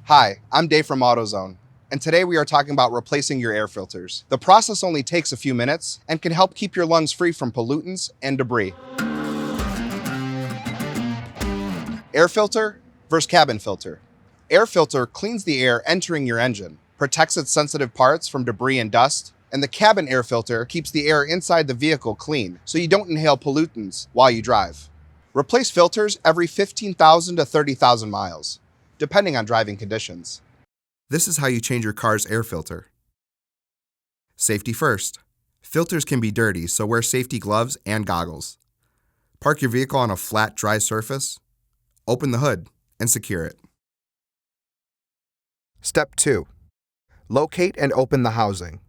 Hi, I'm Dave from AutoZone, and today we are talking about replacing your air filters. The process only takes a few minutes and can help keep your lungs free from pollutants and debris. Air filter versus cabin filter. Air filter cleans the air entering your engine, protects its sensitive parts from debris and dust, and the cabin air filter keeps the air inside the vehicle clean so you don't inhale pollutants while you drive. Replace filters every 15,000 to 30,000 miles, depending on driving conditions. This is how you change your car's air filter. Safety first. Filters can be dirty, so wear safety gloves and goggles. Park your vehicle on a flat, dry surface. Open the hood and secure it. Step 2. Locate and open the housing.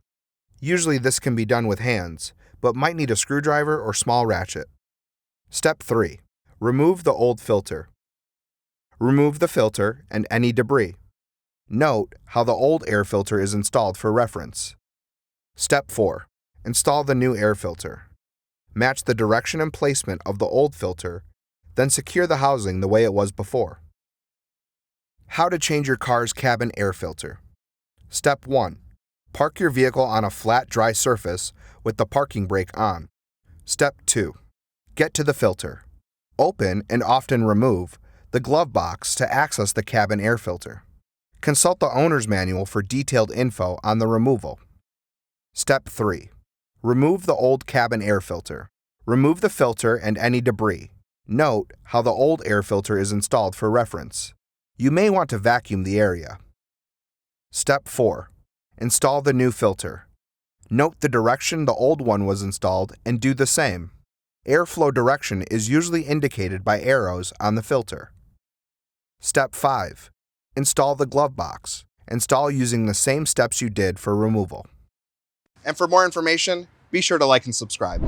Usually this can be done with hands, but might need a screwdriver or small ratchet. Step 3. Remove the old filter. Remove the filter and any debris. Note how the old air filter is installed for reference. Step 4. Install the new air filter. Match the direction and placement of the old filter, then secure the housing the way it was before. How to change your car's cabin air filter. Step 1. Park your vehicle on a flat, dry surface with the parking brake on. Step 2. Get to the filter. Open and often remove the glove box to access the cabin air filter. Consult the owner's manual for detailed info on the removal. Step 3. Remove the old cabin air filter. Remove the filter and any debris. Note how the old air filter is installed for reference. You may want to vacuum the area. Step 4. Install the new filter. Note the direction the old one was installed and do the same. Airflow direction is usually indicated by arrows on the filter. Step 5. Install the glove box. Install using the same steps you did for removal. And for more information, be sure to like and subscribe.